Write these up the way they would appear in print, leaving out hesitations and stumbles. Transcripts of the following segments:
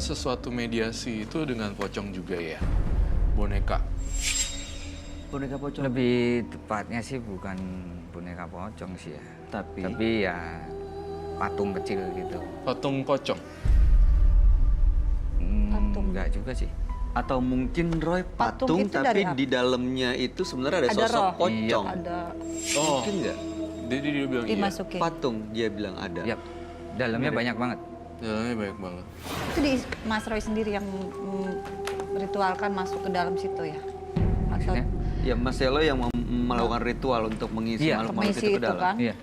sesuatu mediasi itu dengan pocong juga ya? Boneka. Boneka pocong. Lebih tepatnya sih bukan boneka pocong sih ya. Tapi ya patung kecil gitu. Patung pocong? Enggak juga sih. Atau mungkin Roy patung itu dari tapi apa? di dalamnya itu sebenarnya ada Ada sosok roh. pocong. Ada Oh, Mungkin nggak? jadi dia bilang iya. dimasukin. Patung dia bilang ada. Yap. Dalamnya banyak banget. Dalamnya banyak banget. Itu di Mas Roy sendiri yang ritualkan masuk ke dalam situ ya? Atau Maksudnya? Ya Mas Selo yang melakukan ritual untuk mengisi Iya. makhluk-makhluk mengisi itu ke itu dalam. kan? Iya.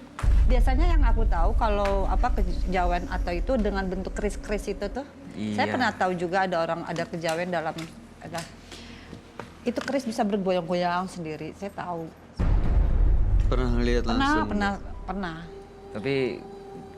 Biasanya yang aku tahu kalau kejawen atau itu dengan bentuk keris-keris itu tuh. Saya Iya. pernah tahu juga ada kejawen dalam itu keris bisa bergoyang-goyang sendiri. Saya tahu. Pernah ngelihat langsung? Pernah. Tapi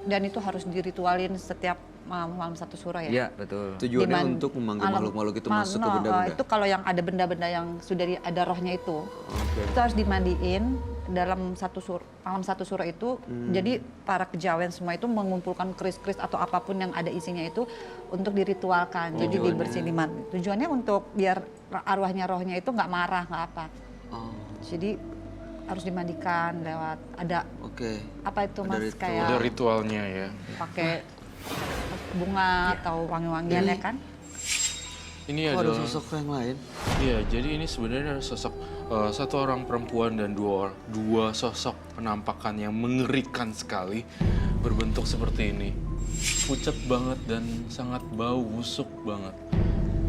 Dan itu harus diritualin setiap malam satu suro ya? iya betul. Tujuannya untuk memanggil makhluk-makhluk itu masuk ke benda-benda. Itu kalau yang ada benda-benda yang sudah ada rohnya itu. Oke. Itu harus dimandiin dalam malam satu suro itu. Jadi para kejawen semua itu mengumpulkan keris-keris atau apapun yang ada isinya itu untuk diritualkan. Jadi Tujuannya? dibersihin tujuannya untuk biar rohnya itu nggak marah, nggak apa. Oh, Jadi harus dimandikan lewat ada oke. apa itu Ada Mas ritual. kayak Ada ritualnya ya. pakai bunga atau wangi-wangiannya kan? Ini Kok ada adalah sosok yang lain? Iya, jadi ini sebenarnya ada sosok satu orang perempuan dan dua sosok penampakan yang mengerikan sekali berbentuk seperti ini. Pucat banget dan sangat bau busuk banget.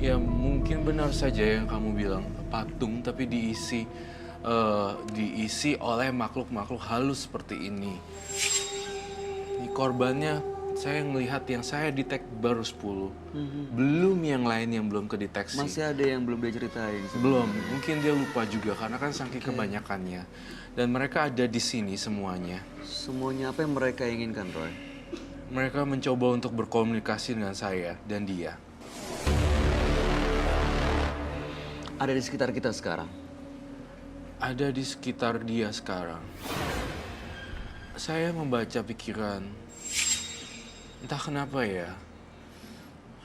Ya mungkin benar saja yang kamu bilang patung tapi diisi oleh makhluk-makhluk halus seperti ini. Ini korbannya saya ngelihat yang saya detek baru 10. Belum yang lain yang belum kedeteksi. Masih ada yang belum dia ceritain? Belum, mungkin dia lupa juga karena kan saking kebanyakannya. Dan mereka ada di sini semuanya. Semuanya apa yang mereka inginkan, Roy? Mereka mencoba untuk berkomunikasi dengan saya dan dia. Ada di sekitar kita sekarang. Ada di sekitar dia sekarang. Saya membaca pikiran. Entah kenapa ya.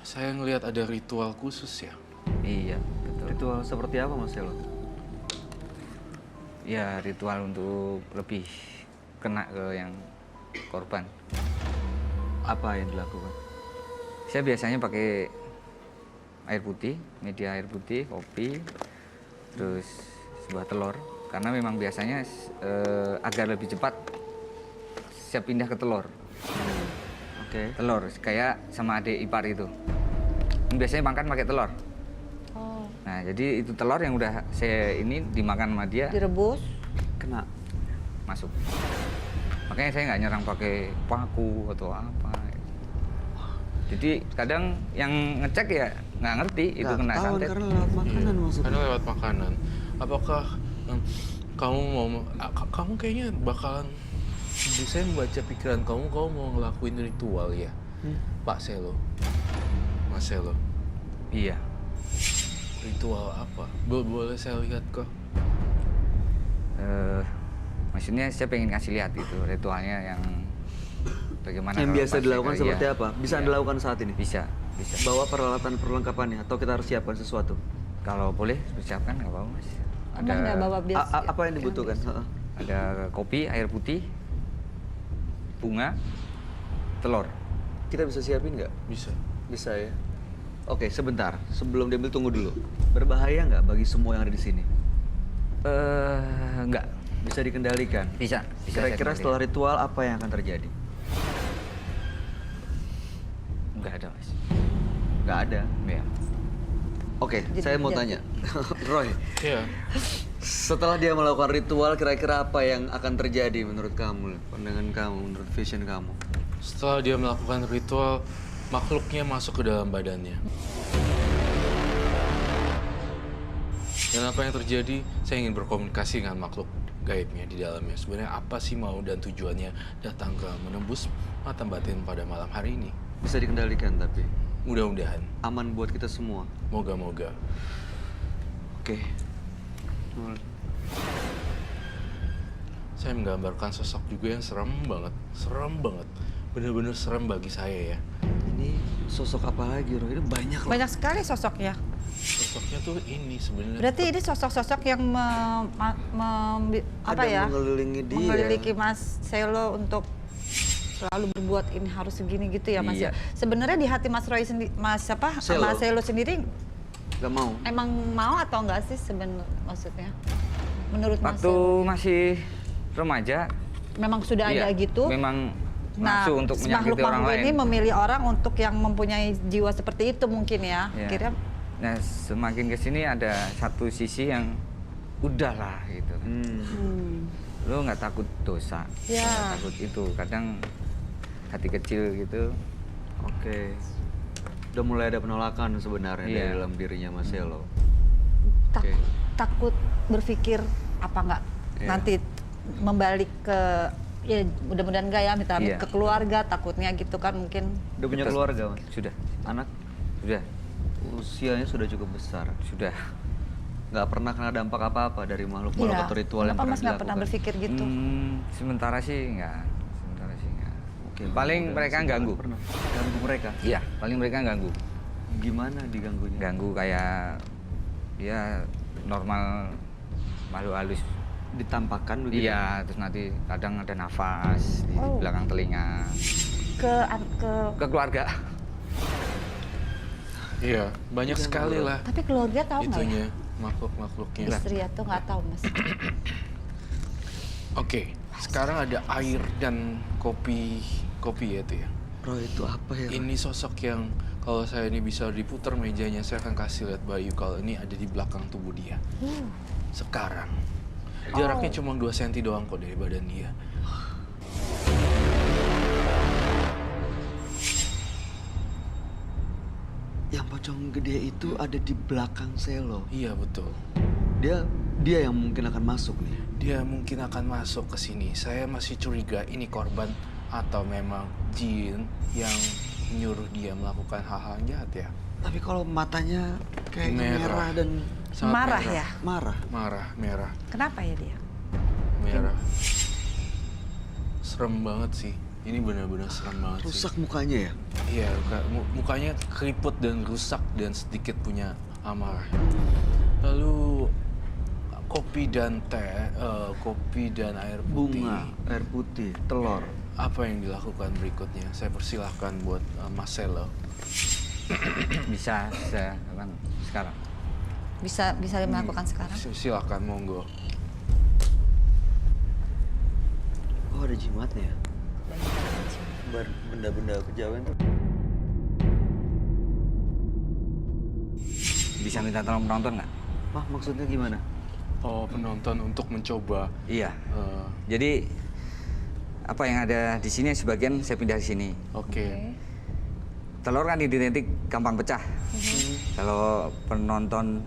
Saya ngelihat ada ritual khusus ya. Iya betul. Ritual seperti apa, Mas Selo? Ya ritual untuk lebih kena ke yang korban. Apa yang dilakukan? Saya biasanya pakai air putih, media air putih, kopi, terus sebuah telur. Karena memang biasanya agar lebih cepat saya pindah ke telur. Oke. Telur, kayak sama adik ipar itu. Biasanya makan pakai telur. Oh, Nah, jadi itu telur yang udah saya ini dimakan sama dia direbus. Kena. masuk. Makanya saya nggak nyerang pakai paku atau apa. Jadi kadang yang ngecek ya nggak ngerti itu Nggak kena ketahuan santet. karena lewat makanan maksudnya. Karena lewat makanan. Apakah kamu kayaknya bakalan saya membaca pikiran kamu mau ngelakuin ritual ya, Pak Selo, Mas Selo. Iya. Ritual apa? Boleh saya lihat kok? Maksudnya saya pengen kasih lihat itu ritualnya yang bagaimana. Yang kalau biasa pas dilakukan saya- seperti iya. apa? Bisa Iya. dilakukan saat ini? Bisa. Bawa peralatan perlengkapannya atau kita harus siapkan sesuatu? Kalau boleh persiapkan nggak apa-apa mas. Emang nggak bawa bias? Apa yang dibutuhkan? Heeh. Ada kopi, air putih, bunga, telur. Kita bisa siapin nggak? Bisa. Bisa ya. Oke, sebentar. Sebelum diambil tunggu dulu. Berbahaya nggak bagi semua yang ada di sini? Enggak. Bisa dikendalikan? Bisa. Kira-kira saya setelah ritual apa yang akan terjadi? Enggak ada mas. Nggak ada. Iya. Oke, saya mau tanya. Roy, Iya. setelah dia melakukan ritual, kira-kira apa yang akan terjadi menurut kamu? Pandangan kamu, menurut vision kamu? Setelah dia melakukan ritual, makhluknya masuk ke dalam badannya. Dan apa yang terjadi? Saya ingin berkomunikasi dengan makhluk gaibnya di dalamnya. Sebenarnya apa sih mau dan tujuannya datang ke menembus mata batin pada malam hari ini? Bisa dikendalikan tapi Mudah-mudahan. aman buat kita semua. Moga-moga. Oke. Saya menggambarkan sosok juga yang serem banget. Serem banget. Bener-bener serem bagi saya ya. Ini sosok apa lagi, Roy? Ini banyak loh. Banyak sekali sosoknya. Sosoknya tuh ini sebenarnya. Berarti ini sosok-sosok yang apa Ada ya? mengelilingi dia. Mengelilingi Mas Selo untuk selalu berbuat ini harus segini gitu ya Mas. Iya. Sebenarnya di hati Mas Roy sendiri, Mas Selo sendiri Gak mau. emang mau atau enggak sih sebenarnya maksudnya? Menurut Mas Waktu Selo masih remaja, memang sudah ada iya, gitu. memang Nah, nafsu untuk menyakiti orang makhluk lain. ini memilih orang untuk yang mempunyai jiwa seperti itu mungkin ya. Iya. Kira Nah, semakin kesini ada satu sisi yang udahlah gitu. Lo nggak takut dosa, Ya. nggak takut itu. Kadang hati kecil gitu. Oke. Udah mulai ada penolakan sebenarnya Iya. dari dalam dirinya Mas Selo. tak- Oke. takut berpikir apa enggak Iya. nanti membalik ke ya mudah-mudahan enggak ya minta Iya. ke keluarga takutnya gitu kan mungkin. Udah punya Betul. keluarga, Mas? Sudah, Anak? sudah, Usianya sudah cukup besar. sudah. Nggak pernah kena dampak apa-apa dari makhluk Iya. atau ritual yang Kenapa pernah Mas nggak pernah dilakukan. berpikir gitu? Sementara sih enggak. Sementara sih enggak. Oke, Paling mudah-mudahan mereka sih nggak ganggu. Pernah ganggu mereka. Iya, paling mereka ganggu. Gimana diganggunya? Ganggu kayak ya normal makhluk halus. Ditampakkan begitu? Iya, terus nanti kadang ada nafas di Oh. belakang telinga. Ke Ke keluarga. Iya, banyak sekali lah tapi keluarga tahu nggak ya? itunya, makhluk-makhluknya. Istri atau nggak tahu Mas? Oke, sekarang ada air dan kopi ya itu ya. Roy, itu apa ya? Roy? Ini sosok yang kalau saya ini bisa diputar mejanya, saya akan kasih lihat Bayu kalau ini ada di belakang tubuh dia. Sekarang. Jaraknya cuma 2 cm doang kok dari badan dia. Yang pocong gede itu ada di belakang Selo. Iya betul. Dia yang mungkin akan masuk nih. Dia mungkin akan masuk ke sini. Saya masih curiga ini korban atau memang jin yang menyuruh dia melakukan hal-hal jahat ya. Tapi kalau matanya kayak merah dan Sangat Marah merah. ya? marah. Merah. Kenapa ya dia? Merah. Serem banget sih. Ini benar-benar serem banget sih. Rusak mukanya ya? Iya, mukanya keriput dan rusak dan sedikit punya amarah. Lalu kopi dan teh, kopi dan air putih. Bunga, air putih, telur. Apa yang dilakukan berikutnya? Saya persilahkan buat Mas Selo. Bisa saya lakukan sekarang. Bisa melakukan sekarang? Silakan, monggo. Oh, ada jimatnya ya? Benda-benda kejawen tuh. Bisa minta tolong penonton nggak? Wah, maksudnya gimana? Oh, penonton untuk mencoba. Iya. eh, Jadi apa yang ada di sini sebagian saya pindah di sini. Oke. Telur kan identik gampang pecah. Kalau penonton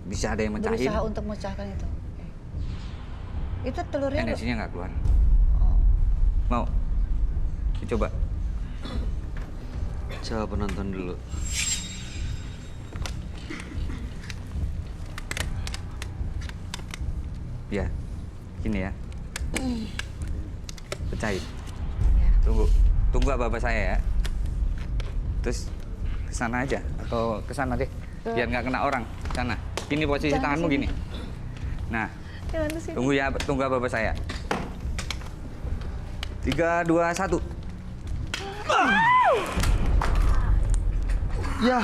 bisa ada yang mecahin, Berusaha untuk memecahkan itu. Itu telurnya energinya nggak keluar. Oh. Mau? Coba. Coba penonton dulu. Ya, gini ya. Pecahin. Ya. Tunggu bapak saya ya. Terus ke sana aja atau ke sana deh. Biar nggak kena orang. Sana. Gini posisi Jangan tanganmu sini. gini. Nah, Jangan di sini. tunggu ya, tunggu bapak saya. 3, 2, 1. Ya.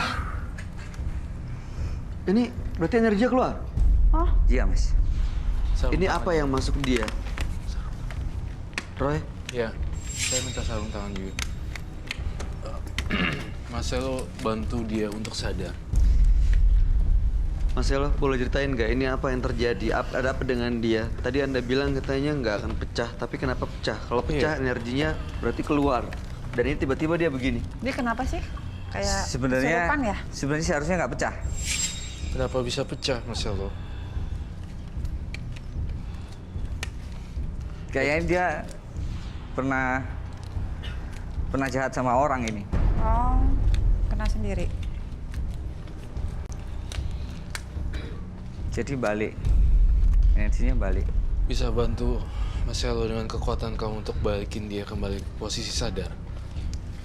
Ini berarti energinya keluar. Oh, Iya mas. Sarung Ini tangan. apa yang masuk dia? Roy, Ya, saya minta sarung tangan juga. Mas Selo bantu dia untuk sadar. Mas Selo boleh ceritain nggak ini apa yang terjadi? Ada apa dengan dia? Tadi Anda bilang katanya nggak akan pecah, tapi kenapa pecah? Kalau pecah energinya berarti keluar. Dan ini tiba-tiba dia begini. dia kenapa sih? Kayak Sebenarnya kesurupan ya? sebenarnya seharusnya nggak pecah. Kenapa bisa pecah, Mas Selo? Kayaknya dia pernah jahat sama orang ini. Oh, kena sendiri. Jadi balik. Energinya balik. Bisa bantu Mas Selo dengan kekuatan kamu untuk balikin dia kembali ke posisi sadar.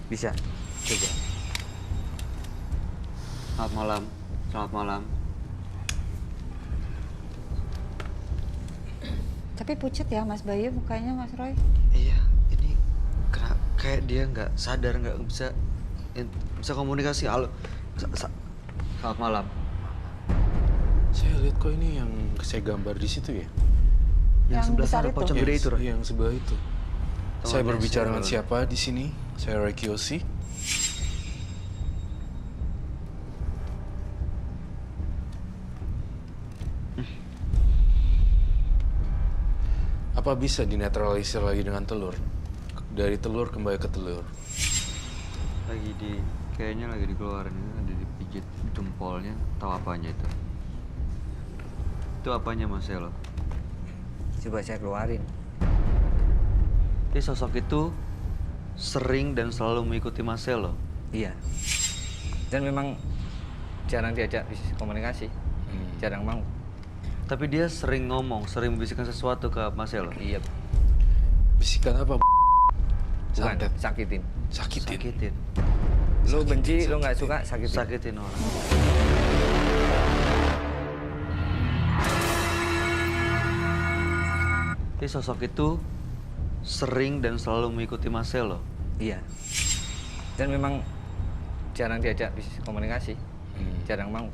Bisa. Coba. Selamat malam. Selamat malam. Tapi pucet ya Mas Bayu mukanya Mas Roy. Iya, ini kayak dia nggak sadar, nggak bisa komunikasi. Halo. Selamat malam. Saya lihat kok ini yang saya gambar di situ ya. Yang sebelah besar sana itu. pocong gede itu, Roy. Yang sebelah itu. Saya Temannya berbicara saya, dengan Roy. siapa di sini? Saya Roy Kiyoshi. Apa bisa dinetralisir lagi dengan telur? Dari telur kembali ke telur. Kayaknya lagi dikeluarin, ada dipijit jempolnya. Tahu apanya itu? Itu apanya Marcelo? Coba saya keluarin. Jadi sosok itu sering dan selalu mengikuti Marcelo. Iya. Dan memang jarang diajak komunikasi. Jarang mau. Tapi dia sering ngomong, sering membisikkan sesuatu ke Marcelo. Iya. Bisikan apa? Bukan, Santet. sakitin. Sakitin. Sakitin. Lo benci, lo nggak suka, sakitin. Sakitin orang. Jadi sosok itu sering dan selalu mengikuti Marcelo. Iya. Dan memang jarang diajak komunikasi. Jarang mau.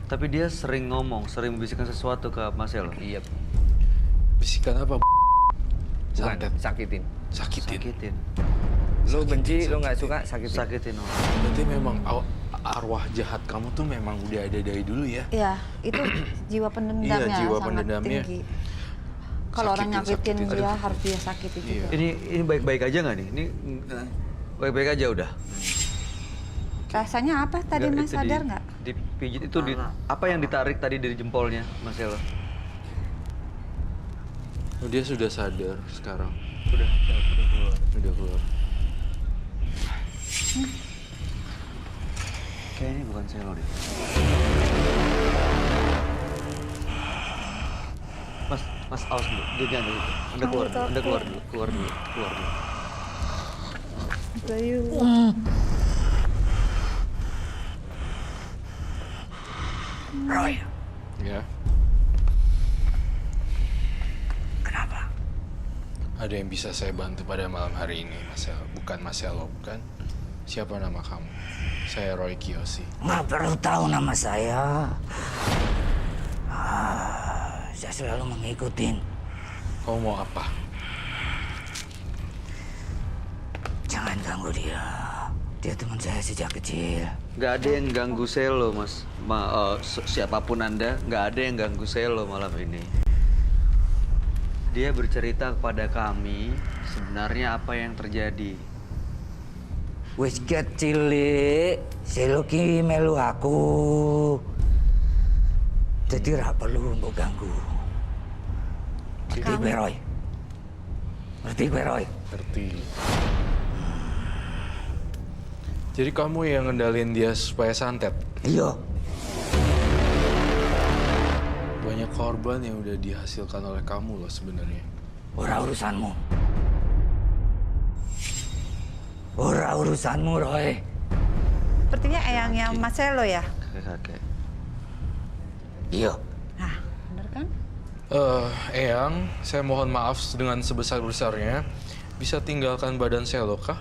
Tapi dia sering ngomong, sering membisikkan sesuatu ke Marcelo. Iya. Bisikan apa? Bukan, Santet. sakitin. Sakitin. Sakitin. Lo benci, lo nggak suka, sakitin. Sakitin orang. Berarti memang arwah jahat kamu tuh memang udah ada dari dulu ya? Iya, itu jiwa pendendamnya Iya, jiwa sangat pendendamnya. tinggi. Kalau orang nyakitin Sakitin. dia harus dia sakiti Iya. juga. Ini baik-baik aja nggak nih? Ini baik-baik aja udah. Rasanya apa tadi Nggak, Mas itu sadar nggak? Dipijit itu apa yang ditarik tadi dari jempolnya Marcelo? Oh, dia sudah sadar sekarang. Udah keluar. Udah keluar. Kayaknya bukan Selo deh. Mas, awas dulu. Dia jangan dulu. Anda keluar dulu. Anda keluar dulu. Bayu. Roy, Ya. kenapa? Ada yang bisa saya bantu pada malam hari ini, Bukan Marcelo, bukan? Siapa nama kamu? Saya Roy Kiyoshi. Nggak perlu tahu nama saya. Saya selalu mengikutin. Kamu mau apa? Jangan ganggu dia. Dia teman saya sejak kecil. Nggak ada yang ganggu Selo, Mas. Siapapun Anda, nggak ada yang ganggu Selo malam ini. Dia bercerita kepada kami sebenarnya apa yang terjadi. Wis kecil, Selo ki melu aku. Jadi ra perlu mbok ganggu. Ngerti kowe, Roy? Ngerti kowe, Roy? Ngerti. Jadi kamu yang ngendalin dia supaya santet? Iya. Banyak korban yang udah dihasilkan oleh kamu loh sebenarnya. Ora urusanmu. Ora urusanmu, Roy. Sepertinya eyangnya Marcelo ya? Kakek. Iya. Nah, bener kan? Eyang, saya mohon maaf dengan sebesar-besarnya. Bisa tinggalkan badan Selo kah?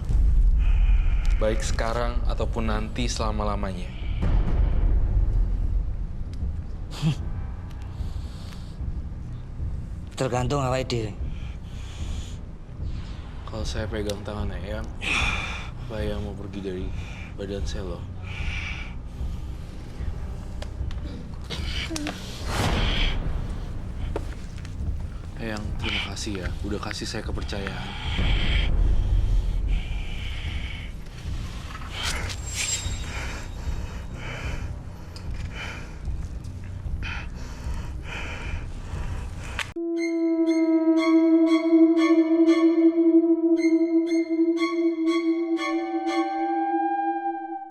Baik sekarang ataupun nanti selama-lamanya. Tergantung awake dhewe. Kalau saya pegang tangan Eyang, apa Eyang mau pergi dari badan Selo? Eyang, terima kasih ya. Udah kasih saya kepercayaan.